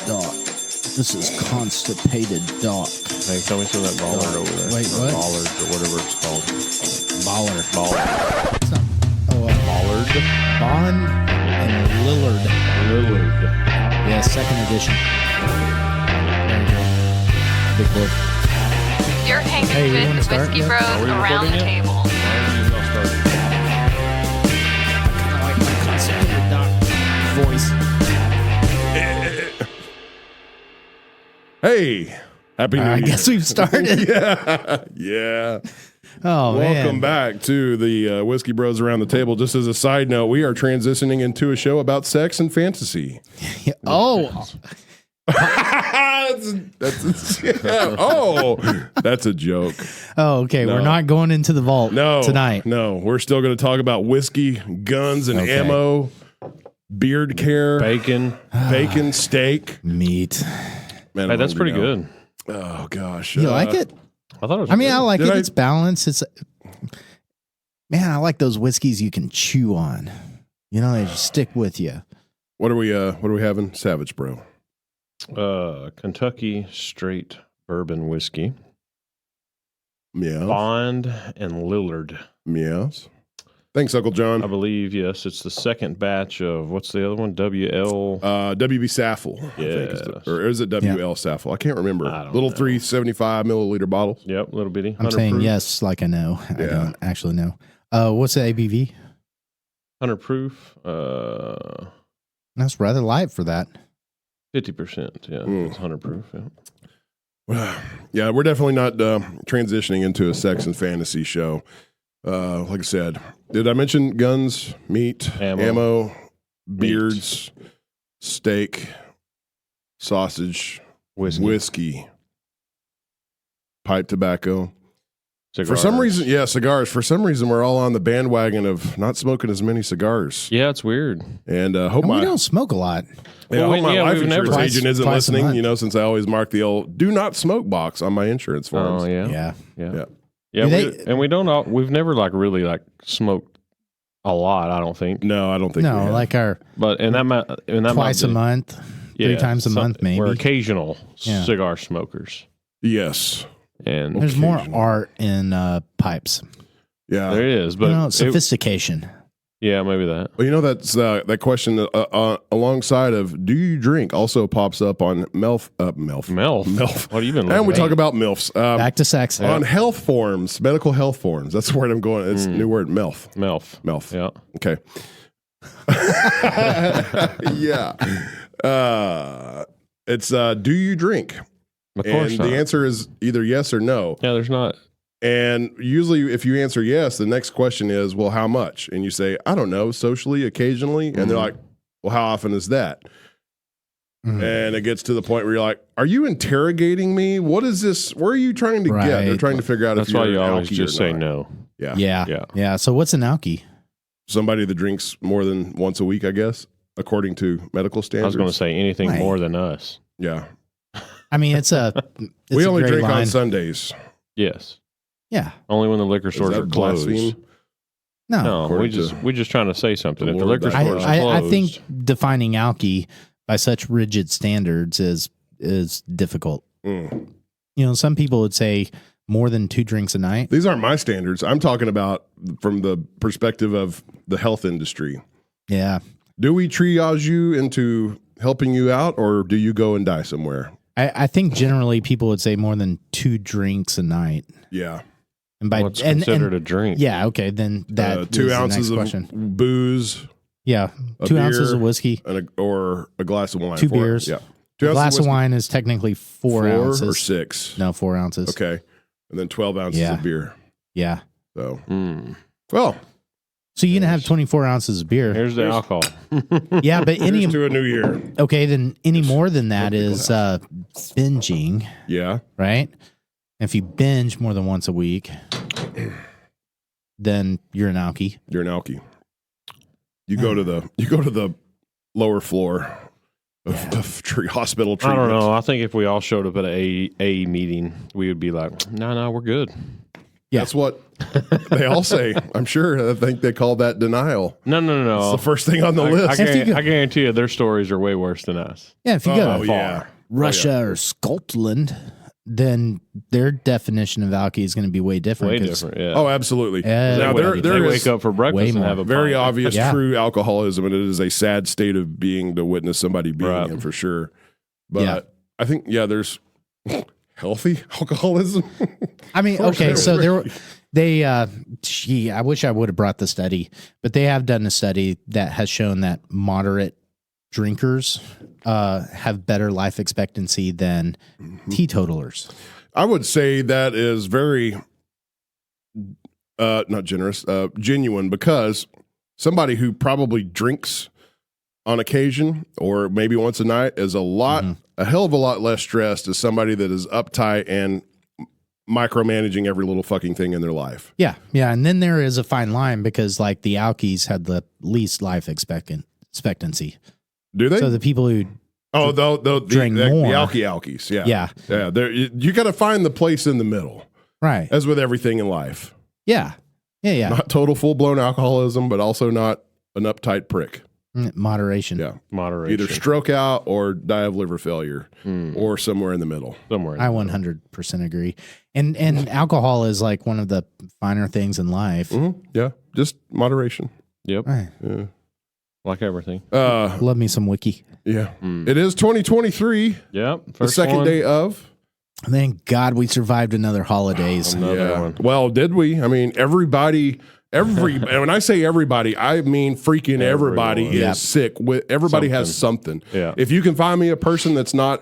Doc. This is Constipated Doc. Hey, tell me some of that bollard over there. Wait, or what? Bollard or whatever it's called. Baller. Bollard. It's not, Bollard. Bond and Lillard. Lillard. Yeah, second edition. There you go. Big boy. You're hanging Hey, you wanna with start? Whiskey Yeah. Bros Are we around the recording yet? table. Why are you not starting? I like my Constipated Doc voice. Hey, happy New Year. I guess we've started. Yeah. Oh, Welcome man. back to the Whiskey Bros Around the Table. Just as a side note, we are transitioning into a show about sex and fantasy. Oh, That's a joke. oh, okay. No. We're not going into the vault No, tonight. No, we're still going to talk about whiskey, guns, and Okay. ammo, beard care, Bacon. bacon, steak. Meat. Man, Hey, I'm that's hungry pretty now. good. Oh gosh, You like it? I thought it was I mean, good. I like Did it. I- It's balanced. It's man, I like those whiskeys you can chew on. You know, they just stick with you. What are we having? Savage, bro. Kentucky straight bourbon whiskey. Yeah. Bond and Lillard. Yes. Thanks, Uncle John. I believe, yes, it's the second batch of, what's the other one? WL. WB Saffel. I think is Yes. or is it WL Saffel? I can't remember. I don't Little know. 375 milliliter bottles. Yep, little bitty. I'm 100 saying proof. yes, like I know. I Yeah. don't actually know. What's the ABV? 100 proof. That's rather light for that. 50%. Yeah, Mm. it's 100 proof. Yeah. Yeah, we're definitely not transitioning into a sex and fantasy show. Like I said, did I mention guns, meat, ammo, beards, steak, sausage, whiskey, pipe tobacco? For some Cigars. reason, yeah, cigars. For some reason, we're all on the bandwagon of not smoking as many cigars. Yeah, it's weird. And hope And we my don't smoke a lot. Yeah, Well, I hope my yeah, life we've never- insurance agent isn't Twice a listening, month. since I always mark the old "do not smoke" box on my insurance forms. Oh, yeah. Yeah. Yeah. Yeah. Do We don't all, we've never really smoked a lot, I don't think. No, I don't think we No, have. like our But in that twice a month, three times a month, maybe. We're occasional Yeah. cigar smokers. Yes. And There's more occasional. art in pipes. Yeah. there is, but You know, sophistication. yeah, maybe that. Well, that's that question alongside of "do you drink" also pops up on MILF. MILF. What have you been And we looking talk about MILFs. Back to sex. On health forms, medical health forms. That's the word I'm going. It's a new word, MILF. at? MILF. MILF. Yeah. Okay. Yeah. It's do you drink? Of course And not. the answer is either yes or no. Yeah, there's not. And usually, if you answer yes, the next question is, well, how much? And you say, I don't know, socially, occasionally. And they're like, well, how often is that? Mhm. And it gets to the point where you're like, are you interrogating me? What is this? Where are you trying to get? Right. They're trying to figure out That's if you're why you an always alky just or say not. no. Yeah. Yeah. Yeah. Yeah. So what's an alky? Somebody that drinks more than once a week, I guess, according to medical standards. I was going to say anything Right. more than us. Yeah. I mean, it's a We only gray drink on line. Sundays. Yes. Yeah. Only when the liquor stores that are closed. blaspheme? No. No, According we're just trying to say something. the If the Lord liquor thy stores God. are I closed, think defining alky by such rigid standards is difficult. Mm. You know, some people would say more than 2 drinks a night. These aren't my standards. I'm talking about from the perspective of the health industry. Yeah. Do we triage you into helping you out, or do you go and die somewhere? I think generally people would say more than 2 drinks a night. Yeah. And by what's considered a drink? yeah, okay, then that is 2 the ounces next of question. booze Yeah, a 2 ounces beer, of whiskey. and or a glass of wine. 2 Four- beers. Yeah. A 2 ounces glass of whiskey. wine is technically 4 ounces. or 6. No, 4 ounces. Okay. And then 12 ounces Yeah. of beer. Yeah. So, Mm. well, So you can have 24 ounces of beer. Here's the alcohol. Yeah, but any here's to a new year. okay, then any more than that is binging, Yeah. right? If you binge more than once a week, then you're an alky. You're an alky. You go to the lower floor of hospital I treatment. don't know. I think if we all showed up at a meeting, we would be like, no, we're good. Yeah. That's what they all say. I'm sure. I think they call that denial. No. It's the first thing on the list. I guarantee you their stories are way worse than us. Yeah, if you go Oh, to yeah. Russia or Scotland, then their definition of alky is going to be way different. Way 'cause- different. Yeah. Oh, absolutely. Yeah, now, they there wake is up for breakfast way and more. have a very pint. obvious Yeah. true alcoholism, and it is a sad state of being to witness somebody being Right. in for sure. But Yeah. I think, there's healthy alcoholism. I mean, course okay, there so would I wish I would have brought the study, but they have done a study that has shown that moderate drinkers have better life expectancy than teetotalers. I would say that is very not generous, genuine, because somebody who probably drinks on occasion or maybe once a night is a hell of a lot less stressed as somebody that is uptight and micromanaging every little fucking thing in their life. Yeah, yeah, and then there is a fine line because like the alkies had the least life expectancy. Do they? So the people who the drink more. alkies. Yeah. There, you got to find the place in the middle, right, as with everything in life. yeah, Not total full blown alcoholism, but also not an uptight prick. moderation. Yeah. Moderation. Either stroke out or die of liver failure or somewhere in the middle. Somewhere. I 100% agree. And alcohol is like one of the finer things in life. Yeah. Just moderation. Yep. Right. Yeah. Like everything. Love me some wiki. Yeah. It is 2023, Yep. the First second one. day of. Thank God we survived another holidays. Another one. Well, did we? I mean, everybody, and when I say everybody, I mean freaking everybody Everyone. is Yep. sick. Everybody has something. Yeah. If you can find me a person that's not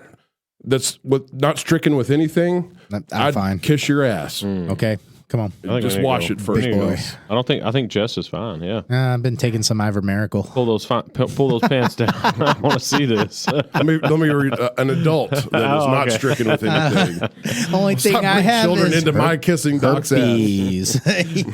stricken with anything, I'm I'd fine. kiss your ass. Okay, come on. I think Just we need to wash go- it first, Big boy. I think Jess is fine. Yeah. I've been taking some Ivermerical. Pull those pants down. I want to see this. Let me read an adult that is not okay. stricken with anything. Only thing Stop I bringing have children is into my kissing doc's ass. herpes.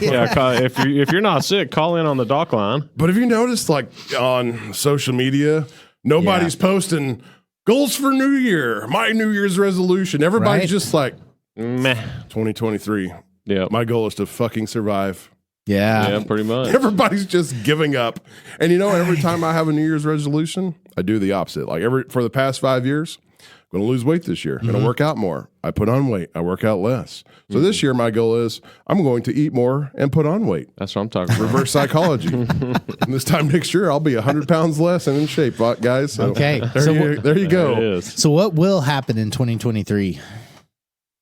Yeah. If you're not sick, call in on the dock line. But have you noticed, like on social media, nobody's posting goals for New Year, my New Year's resolution. Everybody's Right. just like Meh. 2023. Yeah. My goal is to fucking survive. Yeah. Yeah. Pretty much. Everybody's just giving up. And you know, every time I have a New Year's resolution, I do the opposite. Like for the past 5 years, I'm going to lose weight this year. I'm going to work out more. I put on weight. I work out less. So this year, my goal is I'm going to eat more and put on weight. That's what I'm talking about. Reverse psychology. And this time next year, I'll be 100 pounds less and in shape, guys. So Okay. there you go. It is. So what will happen in 2023?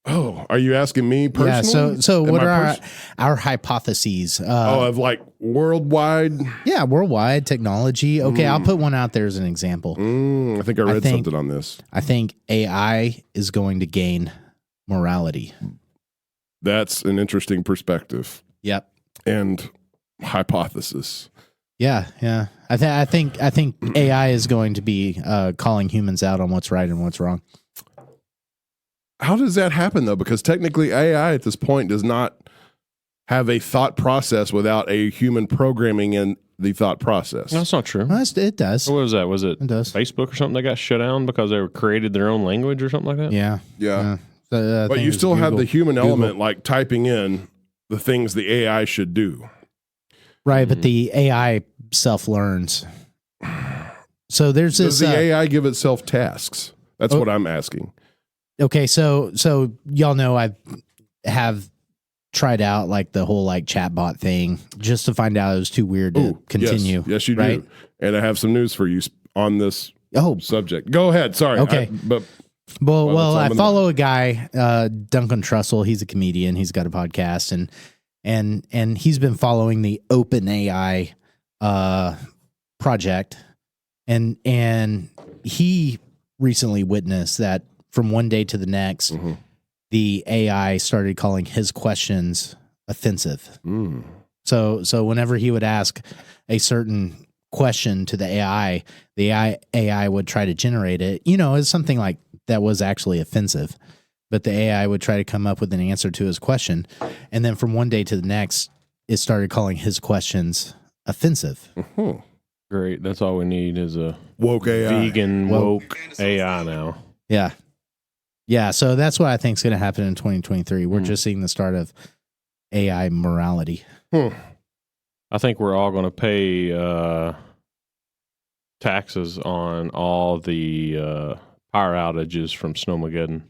Oh, are you asking me personally? Yeah. So Am what I are our hypotheses? of like worldwide? Yeah, worldwide technology. Okay, I'll put one out there as an example. I think I read think- something on this. I think AI is going to gain morality. That's an interesting perspective Yep. and hypothesis. Yeah, yeah. I think AI is going to be calling humans out on what's right and what's wrong. How does that happen though? Because technically AI at this point does not have a thought process without a human programming in the thought process. That's not true. Well, it does. What was that? Was it It does. Facebook or something that got shut down because they created their own language or something like that? Yeah. Yeah. So, I But think you it was still have the Google. human Google. element like typing in the things the AI should do. Right, but the AI self learns. So there's Does this. the AI give itself tasks? That's what I'm asking. Okay, so y'all know I have tried out like the whole like chatbot thing just to find out it was too weird to Ooh, continue. Yes, you right? do. And I have some news for you on this Oh, subject. Go ahead. Sorry. Okay. But well, that's I on the- follow a guy, Duncan Trussell. He's a comedian. He's got a podcast, and he's been following the OpenAI project, and he recently witnessed that from one day to the next, Mhm. the AI started calling his questions offensive. So whenever he would ask a certain question to the AI would try to generate it. You know, it's something like that was actually offensive, but the AI would try to come up with an answer to his question, and then from one day to the next, it started calling his questions offensive. Great. That's all we need is a Woke AI. vegan woke AI now. Yeah, yeah. So that's what I think is going to happen in 2023. We're just seeing the start of AI morality. I think we're all going to pay taxes on all the power outages from Snowmageddon.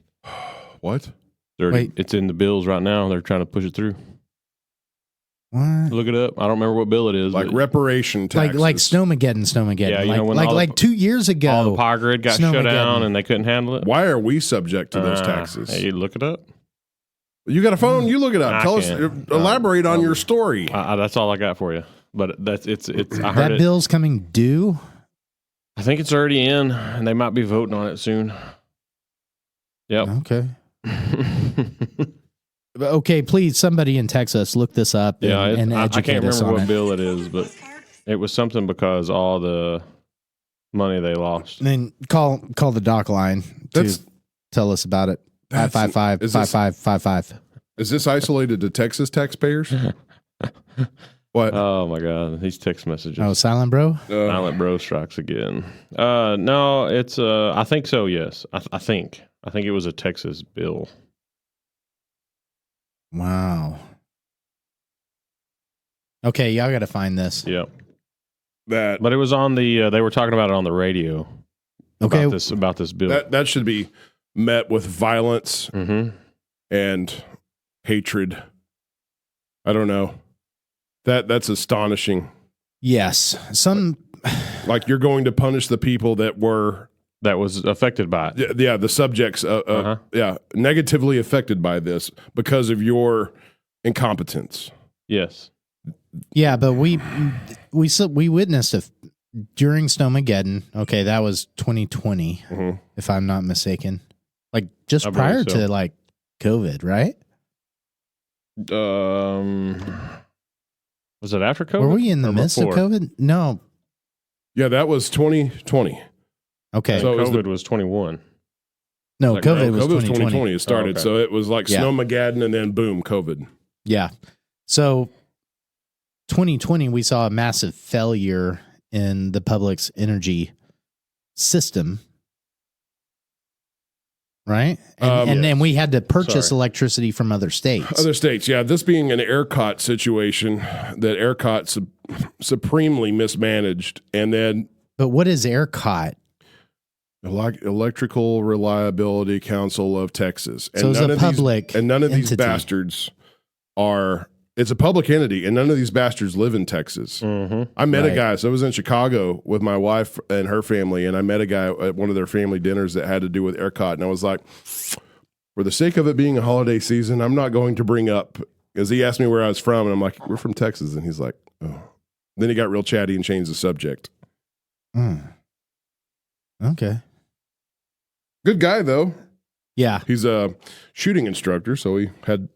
What? Wait. It's in the bills right now. They're trying to push it through. What? Look it up. I don't remember what bill it is. Like but reparation taxes. Like Snowmageddon. Yeah, you know, when like 2 years ago. all the power grid got shut down and they couldn't handle it. Why are we subject to those taxes? Hey, look it up. You got a phone? You look it up. Tell us, elaborate on your story. That's all I got for you. But it's. I heard that bill's coming due. I think it's already in, and they might be voting on it soon. Yep. Okay. Okay, please, somebody in Texas, look this up and educate I can't us remember on what it. bill it is, but it was something because all the money they lost. And then call the doc line to tell us about it. 555-5555. Is this isolated to Texas taxpayers? What? Oh my God, these text messages. Oh, Silent Bro? Silent Bro strikes again. No, it's I think so. Yes, I think it was a Texas bill. Wow. Okay, y'all got to find this. Yep. That, but it was on the. They were talking about it on the radio. Okay. About this bill. That should be met with violence and hatred. I don't know. That's astonishing. Yes. Like you're going to punish the people that was affected by it. Yeah, the subjects negatively affected by this because of your incompetence. Yes. Yeah, but we witnessed during Snowmageddon. Okay, that was 2020, if I'm not mistaken. Like just prior to like COVID, right? Was it after COVID? Were we in the midst of COVID? No. Yeah, that was 2020. Okay. So COVID was 21. No, COVID was 2020. It started. Oh, okay. So it was like Snowmageddon and then boom, COVID. Yeah. So 2020, we saw a massive failure in the public's energy system. Right? And then we had to purchase electricity from other states. Other states, yeah. This being an ERCOT situation that ERCOT supremely mismanaged. And then. But what is ERCOT? Electrical Reliability Council of Texas. And so it's a public and none of these entity. bastards are. It's a public entity, and none of these bastards live in Texas. I met a guy. So I was in Chicago with my wife and her family, and I met a guy at one of their family dinners that had to do with ERCOT. And I was like, for the sake of it being a holiday season, I'm not going to bring up, because he asked me where I was from, and I'm like, we're from Texas. And he's like, oh. Then he got real chatty and changed the subject. Okay. Good guy, though. Yeah. He's a shooting instructor, so he had.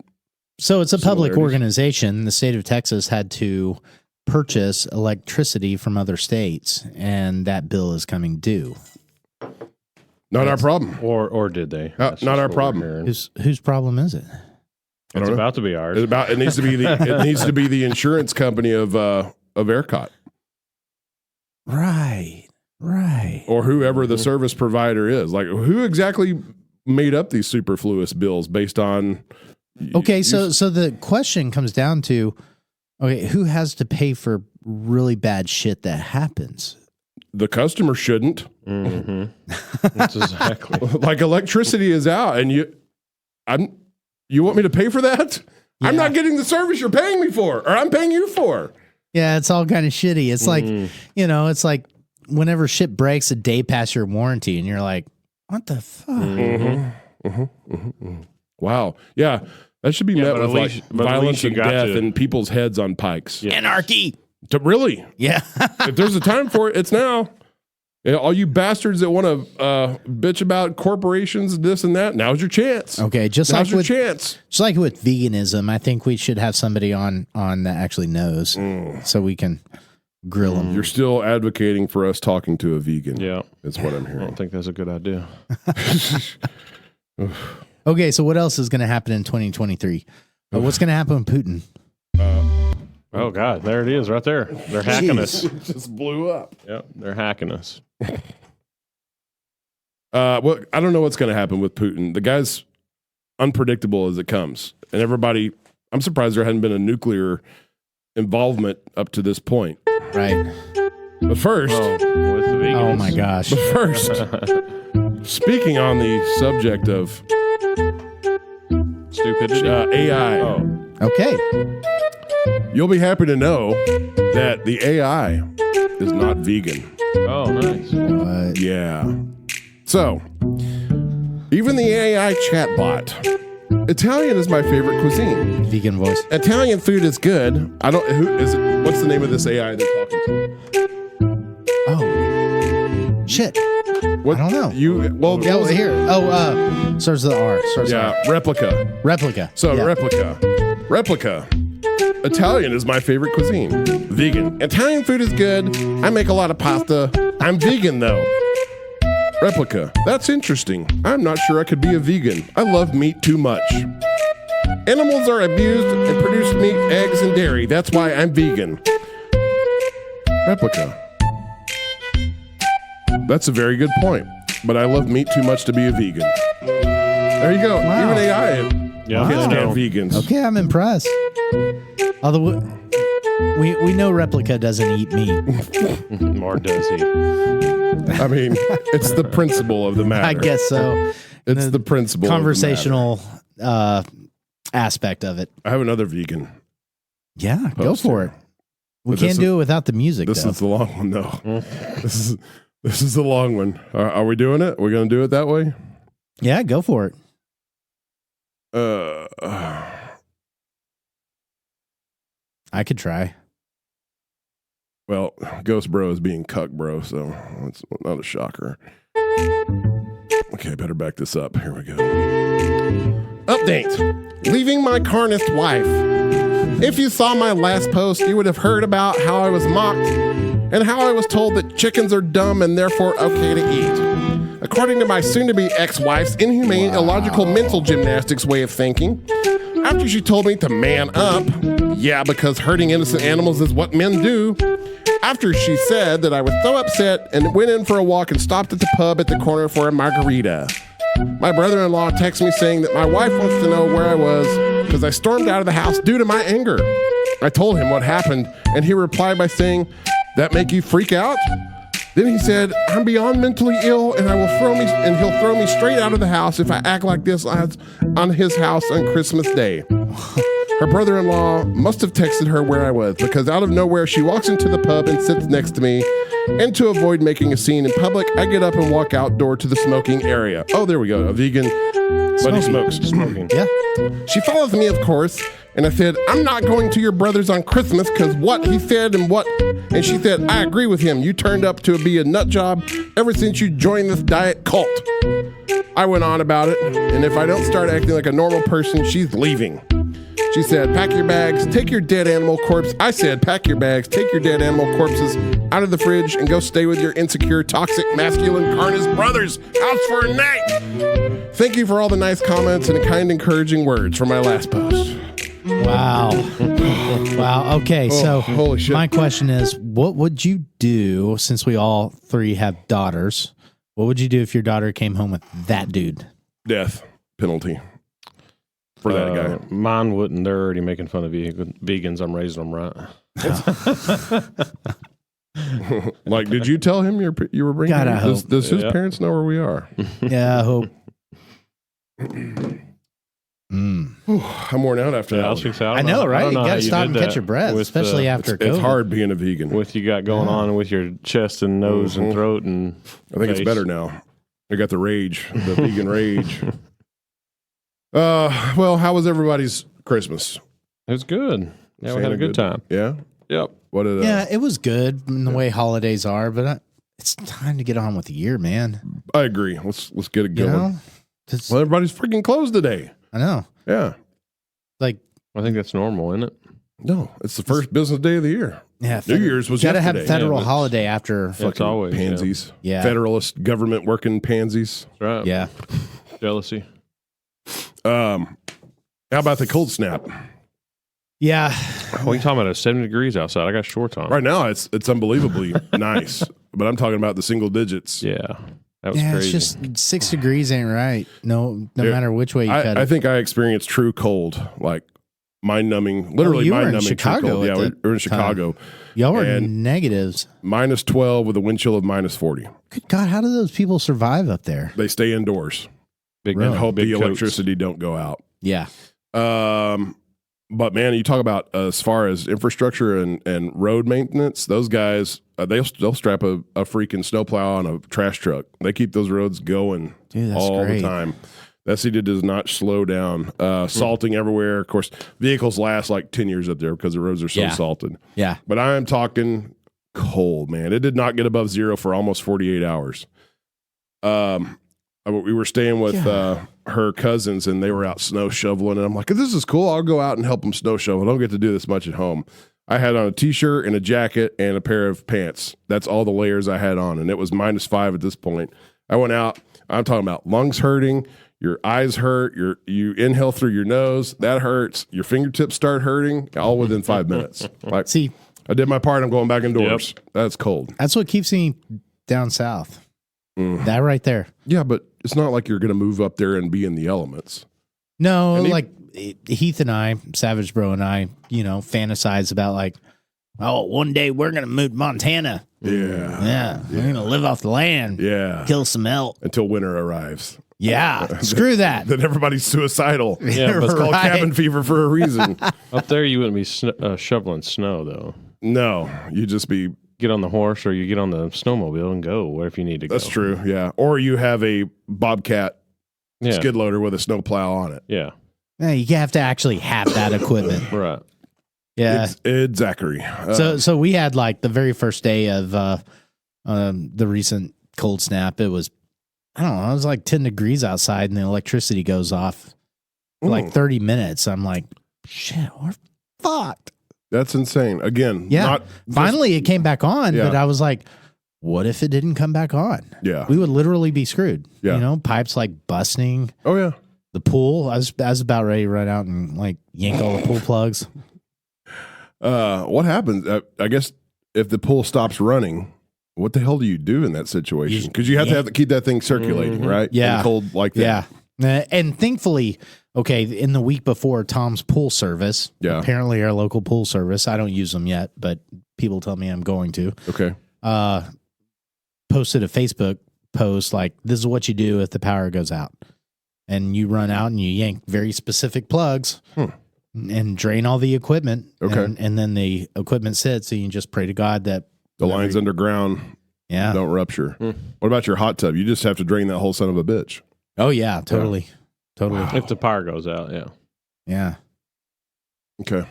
So it's a public organization. The state of Texas had to purchase electricity from other states, and that bill is coming due. Not our problem. Or did they? Not our problem. Whose problem is it? It's about to be ours. It needs to be the insurance company of ERCOT. Right. Or whoever the service provider is. Like, who exactly made up these superfluous bills based on? Okay, so the question comes down to, okay, who has to pay for really bad shit that happens? The customer shouldn't. That's exactly. Like electricity is out, and you want me to pay for that? Yeah. I'm not getting the service you're paying me for, or I'm paying you for. Yeah, it's all kind of shitty. It's like, it's like whenever shit breaks a day past your warranty, and you're like, what the fuck? Wow. Yeah. That should be met with violence and death and people's heads on pikes. Yeah. Anarchy. Really? Yeah. If there's a time for it, it's now. All you bastards that want to bitch about corporations, this and that, now's your chance. Okay, just like with veganism, I think we should have somebody on that actually knows, so we can grill them. You're still advocating for us talking to a vegan. Yeah, that's what I'm hearing. I don't think that's a good idea. Okay, so what else is going to happen in 2023? What's going to happen with Putin? Oh, God, there it is right there. They're hacking us. It just blew up. Yep, they're hacking us. Well, I don't know what's going to happen with Putin. The guy's unpredictable as it comes. And everybody, I'm surprised there hadn't been a nuclear involvement up to this point. Right. But first, with the vegans. Oh my gosh. but first, speaking on the subject of Stupidity. AI, Okay. you'll be happy to know that the AI is not vegan. Oh, nice. What? Yeah. So, even the AI chatbot, Italian is my favorite cuisine. Vegan voice. Italian food is good. I don't. Who is it? What's the name of this AI they're talking to? Oh. Shit. What, I don't know. Well, Yeah, well, here. Oh, starts with the R. Starts with yeah, R. replica. Replica. So Yeah. replica. Italian is my favorite cuisine. Vegan. Italian food is good. I make a lot of pasta. I'm vegan though. Replica. That's interesting. I'm not sure I could be a vegan. I love meat too much. Animals are abused and produce meat, eggs, and dairy. That's why I'm vegan. Replica. That's a very good point. But I love meat too much to be a vegan. There you go. Wow. Even AI Yeah, can't I know. stand vegans. Okay, I'm impressed. Although we know Replica doesn't eat meat. Or does he? I mean, it's the principle of the matter. I guess so. It's the principle. Conversational aspect of it. I have another vegan. Yeah, go Post for here. it. We But can't this do it without the music, This though. is the long one, though. This is the long one. Are we doing it? We're going to do it that way? Yeah, go for it. I could try. Well, Ghost Bro is being cuck bro, so it's not a shocker. Okay, better back this up. Here we go. Update. Leaving my carnist wife. If you saw my last post, you would have heard about how I was mocked and how I was told that chickens are dumb and therefore okay to eat. According to my soon-to-be ex-wife's inhumane, illogical mental gymnastics way of thinking, after she told me to man up, yeah, because hurting innocent animals is what men do, after she said that I was so upset and went in for a walk and stopped at the pub at the corner for a margarita. My brother-in-law texted me saying that my wife wants to know where I was because I stormed out of the house due to my anger. I told him what happened, and he replied by saying, "That make you freak out?" Then he said, "I'm beyond mentally ill, and he'll throw me straight out of the house if I act like this on his house on Christmas Day." Her brother-in-law must have texted her where I was because out of nowhere she walks into the pub and sits next to me. And to avoid making a scene in public, I get up and walk outdoor to the smoking area. Oh, there we go. A vegan, but he smokes. Smoking. Yeah. She follows me, of course, and I said, "I'm not going to your brother's on Christmas because what he said and what." And she said, "I agree with him. You turned up to be a nut job ever since you joined this diet cult." I went on about it, and if I don't start acting like a normal person, she's leaving. She said, "Pack your bags, take your dead animal corpse." I said, "Pack your bags, take your dead animal corpses out of the fridge and go stay with your insecure, toxic, masculine, carnage brothers house for a night." Thank you for all the nice comments and kind, encouraging words from my last post. Wow. Wow. Okay. So holy shit. my question is, what would you do, since we all three have daughters, what would you do if your daughter came home with that dude? Death penalty for that guy. Mine wouldn't. They're already making fun of vegans. I'm raising them right. Like, did you tell him you were bringing God, I him? hope. Does his Yeah. parents know where we are? Yeah, I hope. I'm worn out after that. I was one. gonna say, I know, right? You got to stop and did catch that your breath, with, especially after It's COVID. hard being a vegan. with you got going on with your chest and nose and throat and. I think it's face. better now. I got the rage, the vegan rage. Well, how was everybody's Christmas? It was good. Yeah, we had a good time. Yeah. Yep. What did? Yeah, it was good in the way holidays are, but it's time to get on with the year, man. I agree. Let's get it You going. know? 'Cause- Well, everybody's freaking closed today. I know. Yeah. Like, I think that's normal, isn't it? No, it's the first business day of the year. yeah, New Year's was got to have yesterday. federal Yeah, but holiday after It's fucking. always Pansies. Yeah. Federalist government working pansies. Yeah. Right. Yeah. Jealousy. How about the cold snap? Yeah. Well, you talking about it 70 degrees outside? I got shorts on. Right now, it's unbelievably nice, but I'm talking about the single digits. Yeah. That was Yeah, crazy. it's just 6 degrees ain't right. No Yeah. matter which way you cut I it. think I experienced true cold like mind-numbing, literally you were in mind-numbing. Chicago Yeah, at we the were in time. Chicago. Y'all were And- negatives. Minus 12 with a wind chill of minus 40. Good God, how do those people survive up there? They stay indoors Big, Really? and hope big the coats. electricity don't go out. Yeah. But man, you talk about as far as infrastructure and road maintenance, those guys, they'll strap a freaking snowplow on a trash truck. They keep those roads going Dude, that's all great. the time. That city does not slow down. Salting everywhere. Of course, vehicles last like 10 years up there because the roads are so Yeah. salted. Yeah. But I am talking cold, man. It did not get above zero for almost 48 hours. We were staying with her cousins, and they were out snow shoveling. And I'm like, this is cool. I'll go out and help them snow shovel. I don't get to do this much at home. I had on a T-shirt and a jacket and a pair of pants. That's all the layers I had on, and it was minus 5 at this point. I went out. I'm talking about lungs hurting. Your eyes hurt. You inhale through your nose. That hurts. Your fingertips start hurting. All within 5 minutes. Like, See, I did my part. I'm going back indoors. That's cold. that's what keeps me down south. That right there. Yeah, but it's not like you're going to move up there and be in the elements. No, And like Heath and I, Savage Bro and I, fantasize about like, oh, one day we're going to move to Montana. Yeah. Yeah. We're going to live off the land. Yeah. Kill some elk. Until winter arrives. Yeah. Screw that. Then everybody's suicidal. Yeah, but It's called Right. cabin fever for a reason. up there you wouldn't be shoveling snow though. No, you just be. Get on the horse or you get on the snowmobile and go where if you need to go. That's true. Yeah. Or you have a Bobcat Yeah. skid loader with a snowplow on it. Yeah. Yeah, you have to actually have that equipment. Right. Yeah. It's Ed Zachary. So we had like the very first day of the recent cold snap. It was, I don't know, it was like 10 degrees outside and the electricity goes off for like 30 minutes. I'm like, shit, we're fucked. That's insane. Again, Yeah. not Finally, it came back on, Yeah. but I was like, what if it didn't come back on? Yeah. We would literally be screwed. Yeah. Pipes like busting. Oh yeah. The pool, I was about ready to run out and like yank all the pool plugs. What happens? I guess if the pool stops running, what the hell do you do in that situation? Because you have to keep that thing circulating, right? Yeah. In cold like that. Yeah. And thankfully, okay, in the week before Tom's pool service, Yeah. apparently our local pool service, I don't use them yet, but people tell me I'm going to, Okay. posted a Facebook post like, this is what you do if the power goes out. And you run out and you yank very specific plugs and drain all the equipment. Okay. And then the equipment sits, so you can just pray to God that The lines underground don't rupture. What about your hot tub? You just have to drain that whole son of a bitch. Oh yeah, totally. Totally. If the power goes out, yeah. Yeah. Okay.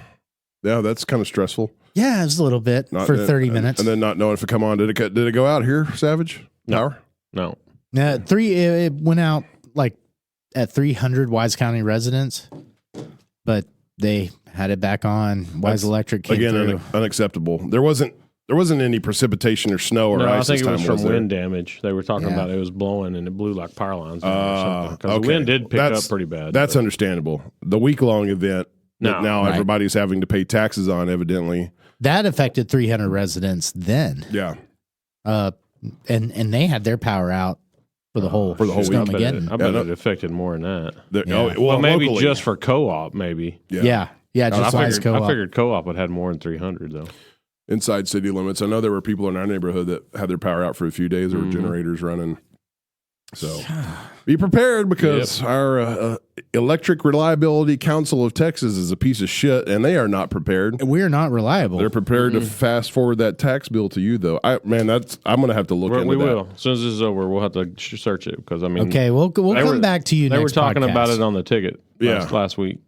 Yeah, that's kind of stressful. Yeah, it's a little bit for 30 minutes. And then not knowing if it come on. Did it go out here, Savage? No. Power? No. It went out like at 300 Wise County residents, but they had it back on. Wise That's, Electric came Again, through. unacceptable. There wasn't any precipitation or snow or No, ice. I think this it was time, from there? wind damage. They were talking Yeah. about it was blowing and it blew like power lines down or something. Because okay. the wind did pick That's- up pretty bad. That's but- understandable. The week-long event that No. now Right. everybody's having to pay taxes on, evidently. That affected 300 residents then. Yeah. And they had their power out for the whole whole week. Snowmageddon. I bet Yeah, it affected more than that. Yeah. Well, maybe locally. just for co-op, maybe. Yeah. Just I Wise figured, Co-op. I figured co-op would had more than 300 though. Inside city limits. I know there were people in our neighborhood that had their power out for a few days. There were generators running. So be prepared because our Electric Reliability Council of Texas is a piece of shit, and they are not prepared. We're not reliable. They're prepared to fast forward that tax bill to you, though. I'm going to have to look into We that. will. As soon as this is over, we'll have to search it because I mean, Okay, we'll They come were- back to you they next were talking podcast. about it on the ticket Yeah. last week.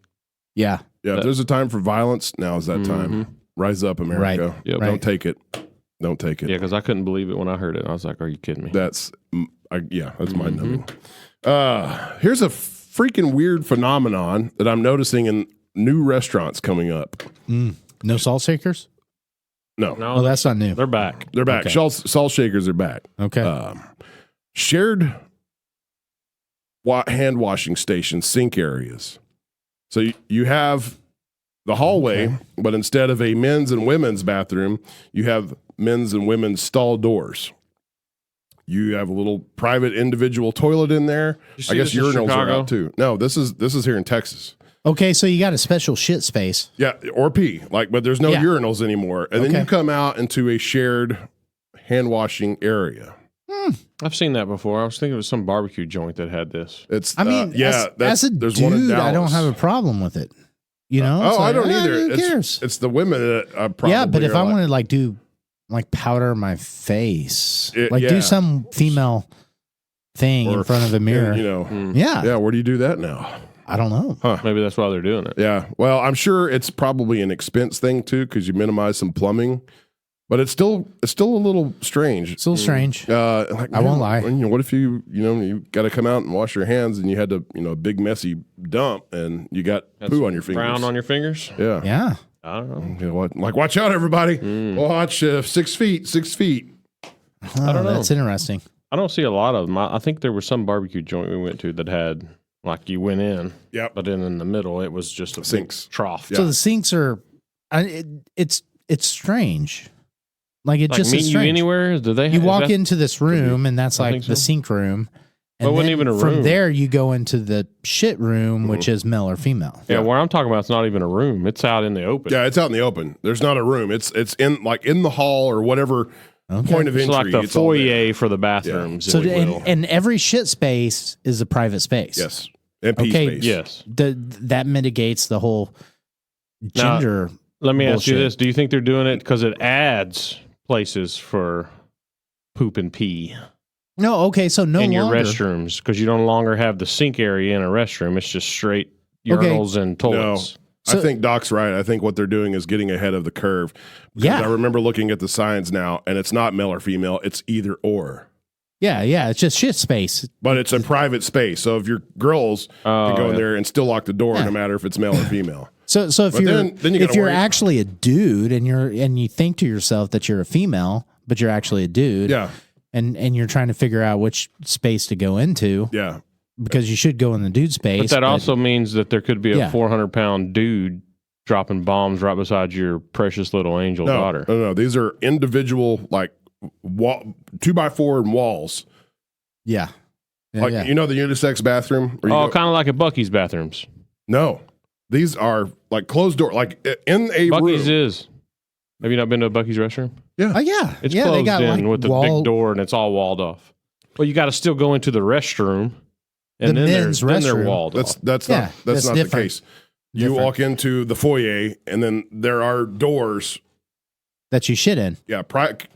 Yeah. Yeah, if there's a time for violence, now is that time. Rise up, America. Right. Yep. Don't take it. Don't take it. Yeah, because I couldn't believe it when I heard it. I was like, "Are you kidding me?" That's mind numbing. Here's a freaking weird phenomenon that I'm noticing in new restaurants coming up. No salt shakers? No, No, Oh, that's not new. they're back. they're back. Okay. Salt shakers are back. Okay. Shared hand washing stations, sink areas. So you have the hallway, but instead of a men's and women's bathroom, you have men's and women's stall doors. You have a little private individual toilet in there. You see I guess this in urinals are Chicago? out too. No, this is here in Texas. Okay, so you got a special shit space. Yeah, or pee. But there's no Yeah. urinals anymore. And then Okay. you come out into a shared hand washing area. I've seen that before. I was thinking it was some barbecue joint that had this. It's I mean, as a there's one in dude, I don't Dallas. have a problem with it. You know? It's I like, don't either. Who cares? It's the women that probably Yeah, but if are I like, want to like do like powder my face, like yeah. do some female thing in or- front of a mirror. you know, yeah, yeah, where do you do that now? I don't know. Maybe that's why they're doing it. Yeah, well, I'm sure it's probably an expense thing too because you minimize some plumbing, but it's still a little strange. It's a little strange. Like, I won't lie. What if you got to come out and wash your hands and you had to a big messy dump and you got poo on your fingers? Brown on your fingers? Yeah. Yeah. I don't know. You know what? Like, watch out, everybody! Watch 6 feet, 6 feet. I don't know. That's interesting. I don't see a lot of them. I think there was some barbecue joint we went to that had, like, you went in, Yep. but then in the middle, it was just a big Sinks. trough. Yeah. So the sinks are, it's strange. Like it Like, just meet is you strange. anywhere? Do they? You is walk that- into this room and that's I like think the so. sink room. And Well, it wasn't then even a from room. there you go into the shit room, which is male or female. Yeah, where I'm talking about, it's not even a room. It's out in the open. Yeah, it's out in the open. There's not a room. It's in the hall or whatever point of It's entry. like the it's all there. foyer for the bathrooms. So if you will. and every shit space is a private space. Yes. MP Okay, space. Yes. That mitigates the whole Now, gender. Let me ask you Bullshit. this: do you think they're doing it because it adds places for poop and pee No, okay, so no in your longer. restrooms? Because you don't longer have the sink area in a restroom; it's just straight Okay. urinals and toilets. So- I think Doc's right. I think what they're doing is getting ahead of the curve. Because Yeah. I remember looking at the signs now, and it's not male or female. It's either or. Yeah, it's just shit space. But it's a private space. So if your girls can go in there and still lock the door, Yeah. no matter if it's male or female. So if But you're then you if gotta you're worry- actually a dude and you think to yourself that you're a female, but you're actually a dude, Yeah. and you're trying to figure out which space to go into Yeah. because you should go in the dude space. But that also means that there could be a Yeah. 400-pound dude dropping bombs right beside your precious little angel daughter. No. These are individual, like, 2x4 and walls. yeah. Like, yeah. the unisex bathroom? where you Oh, go- kind of like at Bucky's bathrooms. No. These are like closed door, like in a Bucky's room. is. Have you not been to a Bucky's restroom? Oh yeah, It's yeah. closed They got in like with the wall, big door and it's all walled off. Well, you got to still go into the restroom, and The then men's then they're restroom. walled That's off. that's Yeah, not that's that's not the different. case. You Different. walk into the foyer, and then there are doors. that you shit in. Yeah,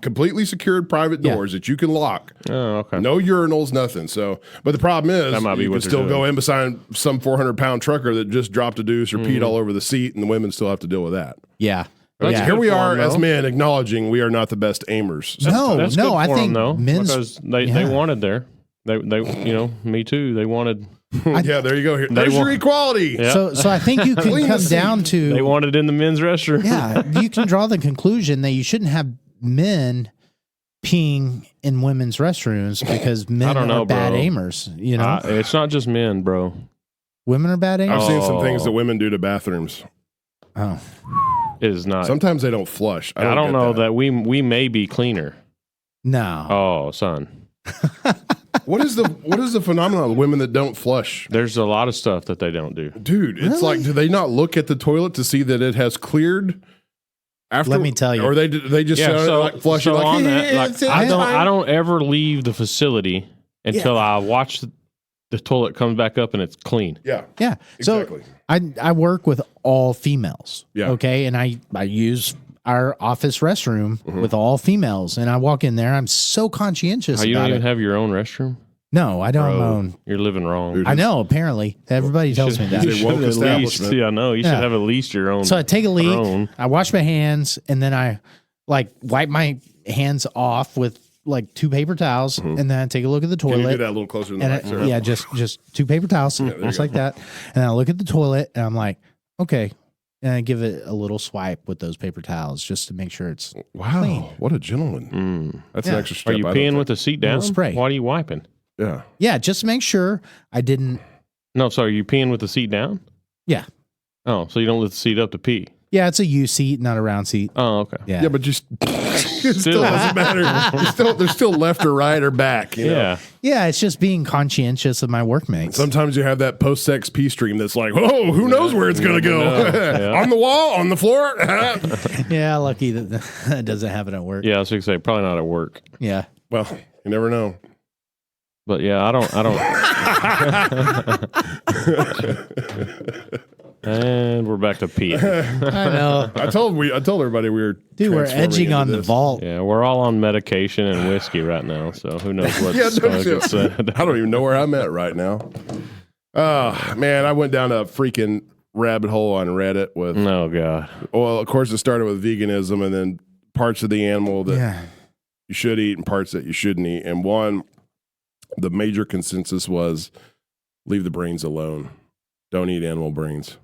completely secured private Yeah. doors that you can lock. Oh, okay. No urinals, nothing. So, but the problem is, That might be you what can they're still doing. go in beside some 400-pound trucker that just dropped a deuce or Mm-hmm. peed all over the seat, and the women still have to deal with that. Yeah. That's yeah. Here we good for are 'em, as though. men acknowledging we are not the best aimers. No, That's no. good I for think 'em, though, men's. because they yeah. wanted there. They me too. They wanted Yeah, there you go. Here, there's your want- equality. Yeah. So I think you can Clean the come seat. down to they wanted in the men's restroom. yeah. You can draw the conclusion that you shouldn't have men peeing in women's restrooms because men don't know, are bad bro. aimers. You know, It's not just men, bro. women are bad aimers. I've seen some things Oh. that women do to bathrooms. Oh, It is not. Sometimes they don't flush. I don't get know that we may be cleaner. no. Oh, son. What is the phenomenon of women that don't flush? There's a lot of stuff that they don't do. Dude, it's Really? like, do they not look at the toilet to see that it has cleared? After, Let me tell you. or they just Yeah, sit so, like flushing. so like, on that, like, it's I fine. don't ever leave the facility until I watch the toilet comes back up and it's clean. Yeah, Yeah. exactly. So I work with all females. Yeah. Okay. And I use our office restroom with all females. And I walk in there. I'm so conscientious Oh, you don't about even it. have your own restroom? No, I don't Bro, own. you're living wrong. Dude, I know. Apparently, everybody tells me It's that. a should woke at least, establishment. yeah, I know. You should Yeah. have at least your own. So I take a leak, own. I wash my hands, and then I like wipe my hands off with like 2 paper towels, and then I take a look at the Can you do toilet. that a little closer to the And mic, sir? yeah, just 2 paper towels, just like that. And I look at the toilet, and I'm like, okay. And I give it a little swipe with those paper towels just to make sure it's Wow, clean. what a gentleman. That's Yeah. an extra step. Are you I don't peeing think. with the seat down? spray. Why are you wiping? Yeah. Yeah, just to make sure I didn't. No, so are you peeing with the seat down? Yeah. Oh, so you don't lift the seat up to pee? Yeah, it's a U seat, not a round seat. Oh, okay. Yeah. Yeah, but just it still doesn't matter. There's still left or right or back. You know? Yeah. Yeah, it's just being conscientious of my workmates. Sometimes you have that post-sex pee stream that's like, oh, who knows where it's going to go? Yeah. On the wall, on the floor. Yeah, lucky that that doesn't happen at work. Yeah, I was going to say, probably not at work. Yeah. Well, you never know. But yeah, I don't. And we're back to pee. I know. I told everybody we were Dude, we're transforming edging into on the this. vault. Yeah, we're all on medication and whiskey right now, so who knows what's Yeah, going to get said. I don't even know where I'm at right now. Oh, man, I went down a freaking rabbit hole on Reddit with, Oh, God. well, of course, it started with veganism and then parts of the animal that Yeah. you should eat and parts that you shouldn't eat. And the major consensus was leave the brains alone. Don't eat animal brains.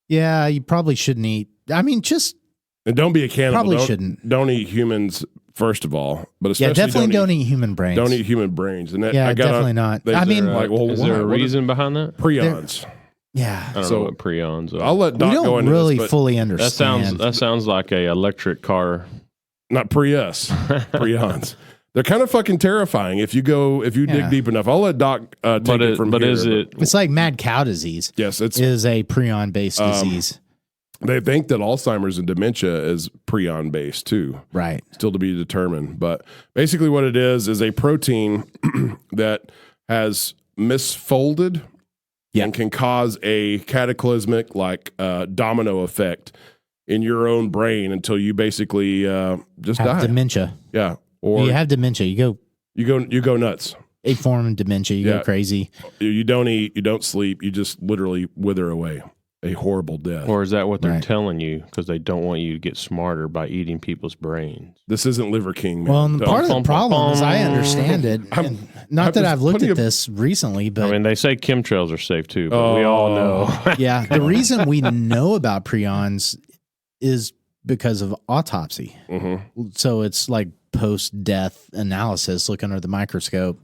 Yeah, you probably shouldn't eat. I mean, just And don't be a cannibal. probably don't, shouldn't. Don't eat humans, first of all. But Yeah, especially definitely don't eat human brains. Don't eat human brains. And that, Yeah, I got definitely not. they- I mean, like, well, Is there a what are reason behind that? prions. yeah. I don't So, know what prions are. I'll let Doc We go don't into really this, but fully that understand. sounds like a electric car. not Prius, prions. They're kind of fucking terrifying if you dig Yeah. deep enough. I'll let Doc take it from here. is it? It's like mad cow disease. Yes, it's. Is a prion-based disease. They think that Alzheimer's and dementia is prion based too. Right. Still to be determined. But basically, what it is a protein that has misfolded Yeah. and can cause a cataclysmic, like domino effect in your own brain until you basically just Have die. dementia. Yeah, or You have dementia. You you go nuts. a form of dementia. You Yeah. go crazy. You don't eat, you don't sleep, you just literally wither away. A horrible death. Or is that what they're Right. telling you because they don't want you to get smarter by eating people's brains? This isn't Liver King, man. Well, and Don't- part of the Bum, problem is I bum. understand it. And not that there's I've looked plenty at of- this recently, but I mean, they say chemtrails are safe too, but we all know. yeah, the reason we know about prions is because of autopsy. Mhm. So it's like post-death analysis, look under the microscope,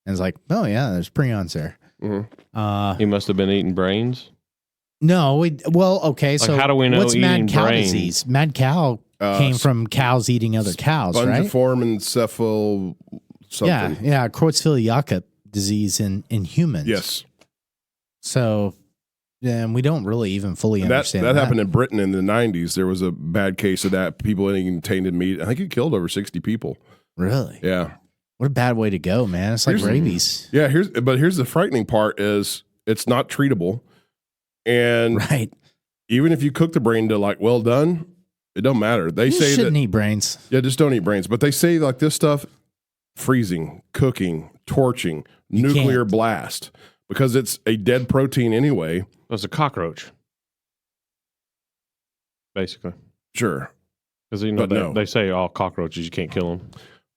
and it's like, oh yeah, there's prions there. Mhm. He must have been eating brains. No, okay. So how do we know what's mad eating cow brains? disease? Mad cow came from cows eating other cows, right? Spongiform encephal something. Yeah, Creutzfeldt-Jakob disease in humans. Yes. So, and we don't really even fully That understand that happened in Britain in the 90s. There was a bad case of that. People eating tainted meat. I think it killed over 60 people. Really? Yeah. What a bad way to go, man. It's like Here's- rabies. Yeah, here's the frightening part is it's not treatable. And Right. even if you cook the brain to like well done, it don't matter. They You say shouldn't that eat brains. yeah, just don't eat brains. But they say like this stuff freezing, cooking, torching, nuclear can't. blast because it's a dead protein anyway. It's a cockroach, basically. Sure. Because you know But no. they say all cockroaches you can't kill them.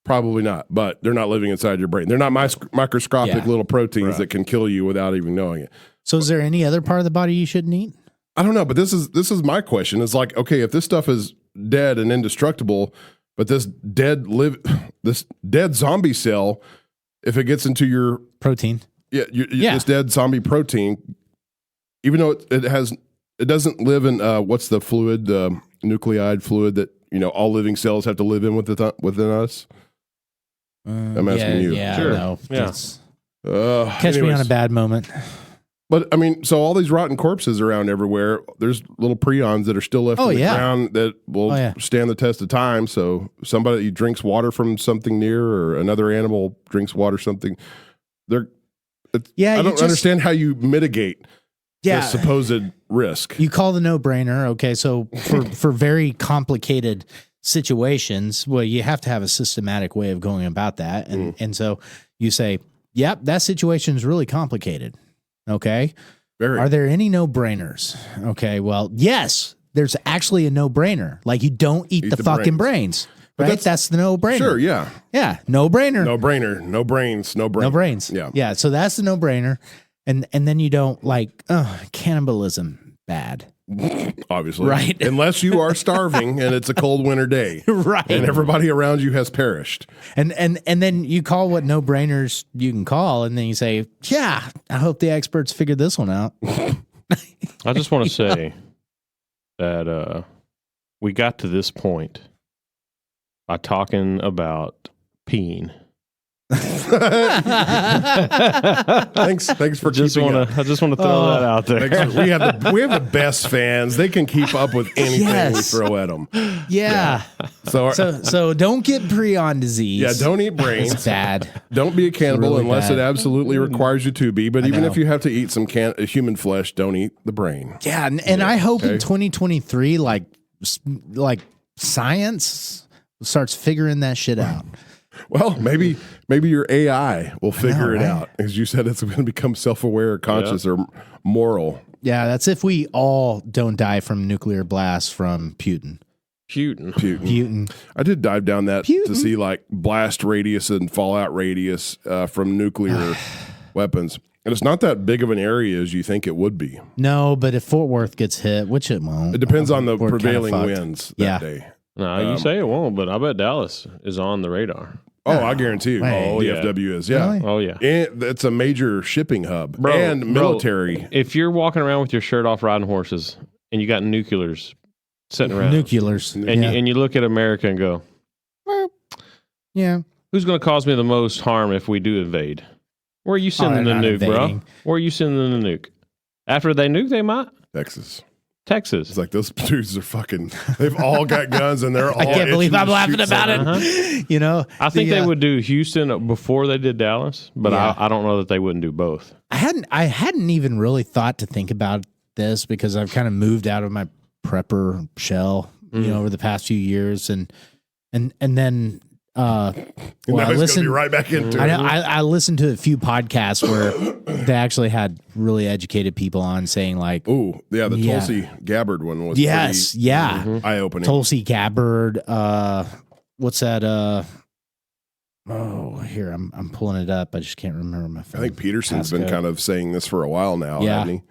Probably not, but they're not living inside your brain. They're not microscopic Yeah. little proteins Right. that can kill you without even knowing it. So, is there any other part of the body you shouldn't eat? I don't know, but this is my question. It's like, okay, if this stuff is dead and indestructible, but this dead zombie cell, if it gets into your Protein. this dead zombie protein, even though it doesn't live in what's the fluid, the nucleide fluid that all living cells have to live in within us. I'm asking you. Yeah, Sure. no. Yeah. It's- Catch me on anyways. a bad moment. But I mean, so all these rotten corpses around everywhere. There's little prions that are still left Oh, in the yeah. ground that will Oh, yeah. stand the test of time. So somebody drinks water from something near, or another animal drinks water something. Yeah, I you don't just- understand how you mitigate Yeah. the supposed risk. You call the no-brainer. Okay, so for very complicated situations, well, you have to have a systematic way of going about that, and so you say, "Yep, that situation is really complicated." Okay, Very. are there any no-brainers? Okay, well, yes, there's actually a no-brainer. Like you don't eat the fucking brains, right? that's- That's the no-brainer. Sure, yeah. Yeah, no-brainer. No brainer, no brains, no brain. No brains. Yeah. Yeah. So that's the no-brainer. And then you don't like cannibalism bad. Obviously. Right. Unless you are starving and it's a cold winter day. Right. And everybody around you has perished. And then you call what no-brainers you can call, and then you say, yeah, I hope the experts figured this one out. I just want to say that we got to this point by talking about peeing. Thanks for I just keeping want up. to throw that out there. We have the best fans. They can keep up with anything we throw at them. Yeah. So don't get prion disease. Yeah, don't eat brains. It's bad. Don't be a cannibal really unless bad. it absolutely requires you to be. But even know. if you have to eat some human flesh, don't eat the brain. Yeah, and I hope okay. in 2023, like science starts figuring that shit out. Well, maybe your AI will figure it right? out. As you said, it's going to become self-aware, conscious, or moral. Yeah, that's if we all don't die from nuclear blasts from Putin. Putin. I did dive down that to Putin. see like blast radius and fallout radius from nuclear weapons. And it's not that big of an area as you think it would be. No, but if Fort Worth gets hit, which it won't. It depends on the we're kinda prevailing fucked. winds that day. No, you say it won't, but I bet Dallas is on the radar. Oh, I guarantee you. Wait. Oh, DFW is. Yeah. Really? Oh, yeah. And it's a major shipping hub Bro, and military. If you're walking around with your shirt off riding horses and you got nuclears sitting around, Nuclears. and you look at America and go, yeah. who's going to cause me the most harm if we do invade? Where are you sending the they're not nuke, bro? invading. Where are you sending the nuke? After they nuke, they might. Texas. Texas. It's like those dudes are fucking. They've all got guns and they're all. I can't believe itching I'm to laughing shoot about something. it. You know, I think they would do Houston before they did Dallas, but Yeah. I don't know that they wouldn't do both. I hadn't even really thought to think about this because I've kind of moved out of my prepper shell, you know, over the past few years, and then And now I he's listened. gonna be right back into I it. know. I listened to a few podcasts where they actually had really educated people on saying like, Ooh, yeah, the Yeah. Tulsi Gabbard one was yes, pretty yeah, eye-opening. Tulsi Gabbard. What's that? Oh, here I'm pulling it up. I just can't remember my I phone. think Peterson's been passcode. kind of saying this for a while now, Yeah. hasn't he?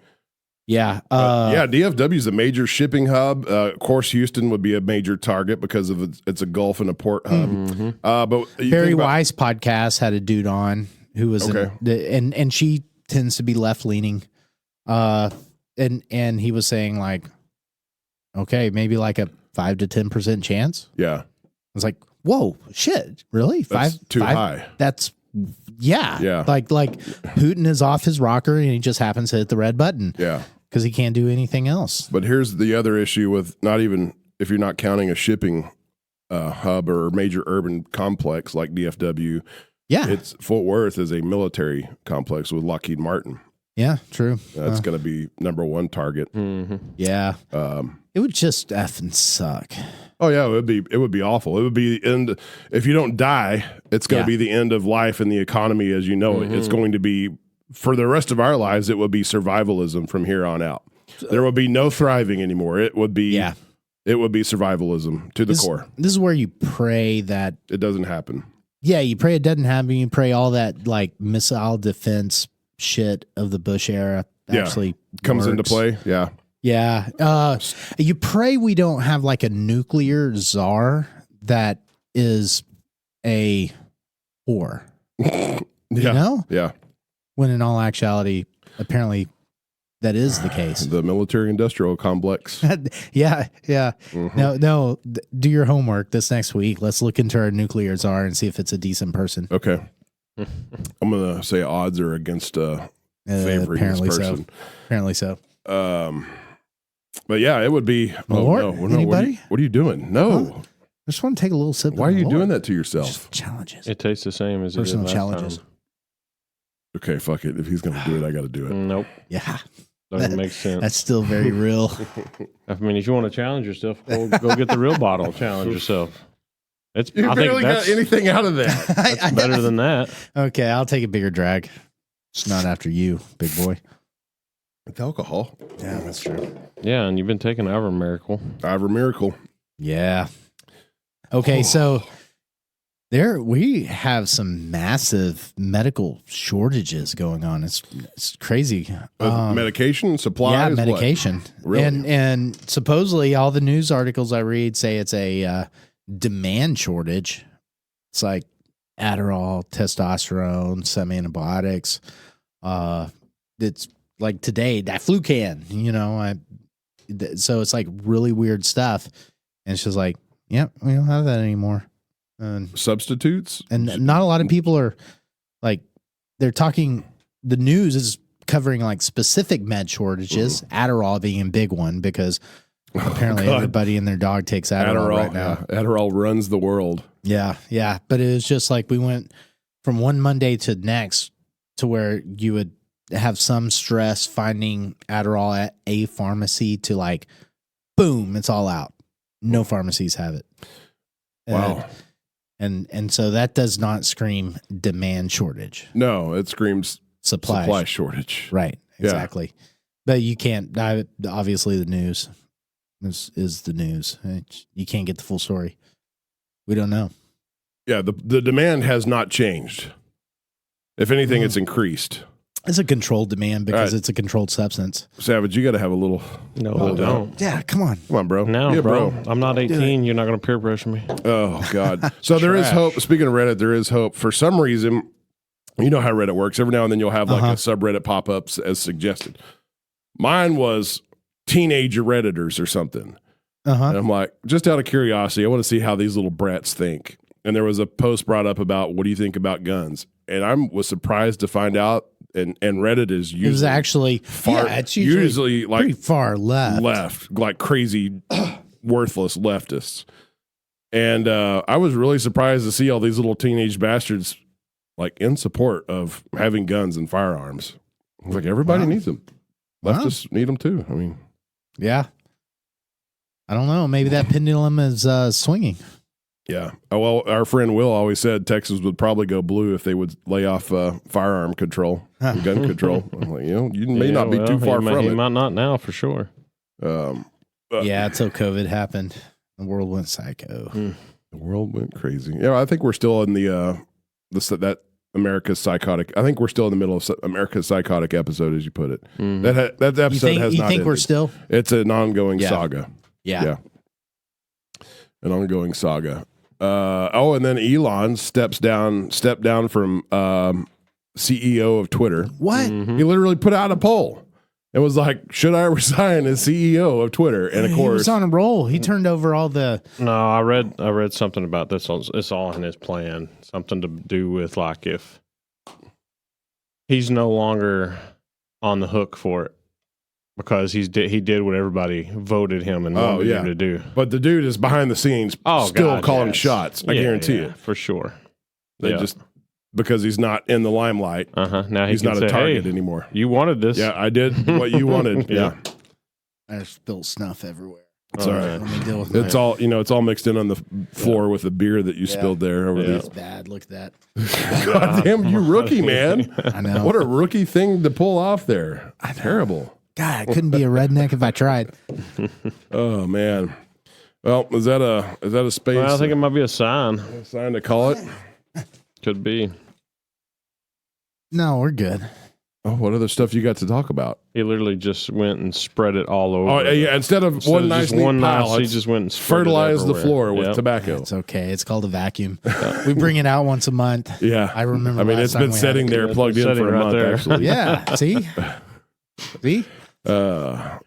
Yeah. Yeah, DFW is a major shipping hub. Of course, Houston would be a major target because of it's a Gulf and a port hub. But you Barry think about- Weiss podcast had a dude on who was and she tends to be left leaning, and he was saying like, okay, maybe like a 5 to 10% chance. yeah, I was like, whoa, shit, really? that's too high. That's yeah. Yeah. Like Putin is off his rocker and he just happens to hit the red button Yeah, because he can't do anything else. but here's the other issue with not even if you're not counting a shipping hub or major urban complex like DFW. Yeah. It's Fort Worth is a military complex with Lockheed Martin. Yeah. True. That's going to be number one target. Yeah. Um, It would just effing suck. oh yeah, it would be awful. It would be end. If you don't die, it's going to Yeah. be the end of life and the economy as you know it. It's going to be for the rest of our lives. It would be survivalism from here on out. There would be no thriving anymore. It would be It would be survivalism to the core. This is where you pray that. It doesn't happen. Yeah, you pray it doesn't happen. You pray all that like missile defense shit of the Bush era actually Comes into works. play. Yeah. Yeah. You pray we don't have like a nuclear czar that is a whore. Yeah. You know? Yeah. When in all actuality, apparently that is the case. The military industrial complex. Yeah. Mhm. No. Do your homework this next week. Let's look into our nuclear czar and see if it's a decent person. Okay. I'm going to say odds are against favoring Apparently this so. person. Apparently so. But yeah, it would be. Malort? Anybody? What are you doing? No. Huh? I just want to take a little sip. Why are of you Malort. doing that to yourself? Just challenges. It tastes the same as Personal it did last challenges. time. Okay, fuck it. If he's going to do it, I got to do it. Nope. Yeah. Doesn't make sense. That's still very real. I mean, if you want to challenge yourself, go get the real bottle. Challenge yourself. It's. You I barely think that's got anything out of that. that's better than that. Okay, I'll take a bigger drag. It's not after you, big boy. It's alcohol. Yeah, that's true. Yeah, and you've been taking Ivor Miracle. Ivor Miracle. Yeah. Okay, so we have some massive medical shortages going on. It's crazy. Medication, supplies. Yeah, what? medication. Really? And supposedly all the news articles I read say it's a demand shortage. It's like Adderall, testosterone, some antibiotics. It's like today, that Flucan, so it's like really weird stuff. And she's like, "Yep, we don't have that anymore." Substitutes? And not a lot of people are like, they're talking. The news is covering like specific med shortages. Adderall being a big one because apparently everybody and their dog takes Adderall right now. Yeah. Adderall runs the world. Yeah, yeah. But it was just like we went from one Monday to next to where you would have some stress finding Adderall at a pharmacy to like, boom, it's all out. No pharmacies have it. Wow. And so that does not scream demand shortage. No, it screams Supply shortage. Right, exactly. Yeah. But you can't, obviously the news is the news. You can't get the full story. We don't know. Yeah, the demand has not changed. If anything, it's increased. It's a controlled demand because it's a controlled substance. Savage, you got to have a little. No, I don't. Yeah, come on, bro. No, yeah, bro. I'm not 18. You're not going to peer pressure me. Oh God. So there is hope. Speaking of Reddit, there is hope. For some reason, you know how Reddit works. Every now and then you'll have like a subreddit pop ups as suggested. Mine was teenager Redditors or something. And I'm like, just out of curiosity, I want to see how these little brats think. And there was a post brought up about what do you think about guns? And I was surprised to find out. And Reddit is usually, it was actually far, it's usually like pretty far left, like crazy worthless leftists. And I was really surprised to see all these little teenage bastards like in support of having guns and firearms. I was like, everybody needs them. Leftists need them too. I mean, yeah. I don't know. Maybe that pendulum is swinging. Yeah. Oh, well, our friend Will always said Texas would probably go blue if they would lay off firearm control, and gun control. I'm like, you may not be too far from it. He might not now for sure. Yeah, until COVID happened, the world went psycho. The world went crazy. Yeah, I think we're still in that America's Psychotic. I think we're still in the middle of America's Psychotic episode, as you put it. That episode has not. You think ended. We're still? It's an ongoing saga. Yeah. An ongoing saga. And then Elon stepped down from CEO of Twitter. What? He literally put out a poll. It was like, should I resign as CEO of Twitter? And of course, he was on a roll. He turned over all the. No, I read something about this. It's all in his plan. Something to do with like if he's no longer on the hook for it. Because he did what everybody voted him and wanted him to do. But the dude is behind the scenes still calling shots. I guarantee it. For sure. They just, because he's not in the limelight, now he's not a target anymore. You wanted this. Yeah, I did what you wanted. Yeah. I spilled snuff everywhere. It's all right. Let me deal with it's all it's all mixed in on the floor with the beer that you spilled there over It's bad. Look at that. God damn, you rookie, man. I know. What a rookie thing to pull off there. Terrible. God, I couldn't be a redneck if I tried. Oh man. Well, is that a space? Well, I think it might be a sign. A sign to call it. Could be. No, we're good. Oh, what other stuff you got to talk about? He literally just went and spread it all over. Oh yeah, instead of one nice pile, he just went and fertilized the floor with tobacco. It's okay. It's called a vacuum. We bring it out once a month. Yeah, I remember. I mean, it's been sitting there plugged in for a month. Actually, yeah. See. I've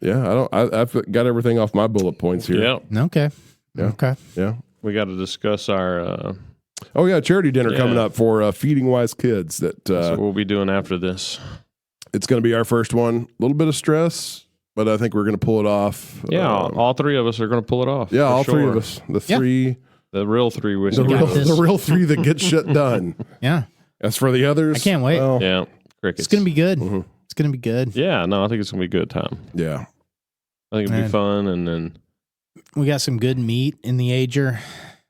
got everything off my bullet points here. Yeah. Okay. Yeah. Okay. Yeah. We got to discuss our. Charity dinner coming up for Feeding Wise Kids. That's what we'll be doing after this. It's going to be our first one. A little bit of stress, but I think we're going to pull it off. Yeah, all three of us are going to pull it off. Yeah, all three of us. The real three. The real three that get shit done. Yeah. As for the others, I can't wait. Well, yeah, crickets. It's going to be good. Mm-hmm. It's going to be good. Yeah, no, I think it's going to be a good time. Yeah. I think it'll be fun, and then we got some good meat in the ager.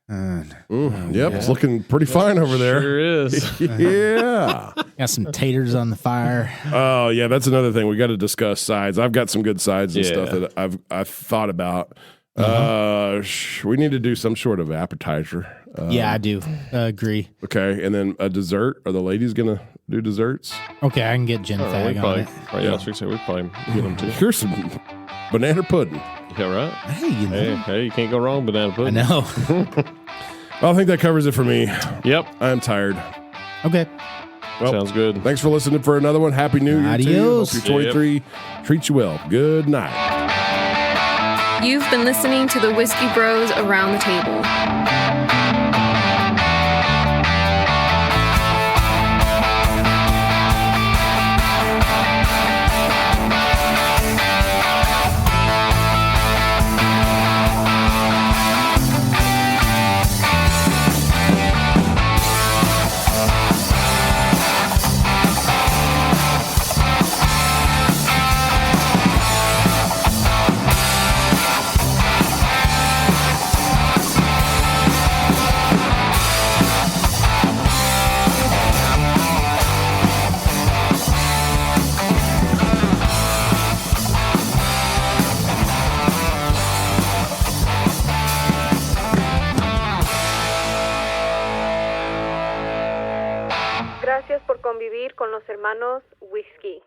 It's looking pretty fine over there. Sure is. Yeah. Got some taters on the fire. Oh yeah, that's another thing we got to discuss. Sides. I've got some good sides and stuff that I've thought about. We need to do some sort of appetizer. Yeah, I do agree. Okay, and then a dessert. Are the ladies gonna do desserts? Okay, I can get Jen Fag on it. We probably get them too. Here's some banana pudding. Yeah, right. Hey, you can't go wrong with banana pudding. I know. I think that covers it for me. Yep. I am tired. Okay. Well, sounds good. Thanks for listening for another one. Happy New Year to you. Hope your 23 treats you well. Good night. You've been listening to the Whiskey Bros Around the Table. Gracias por convivir con los hermanos Whiskey.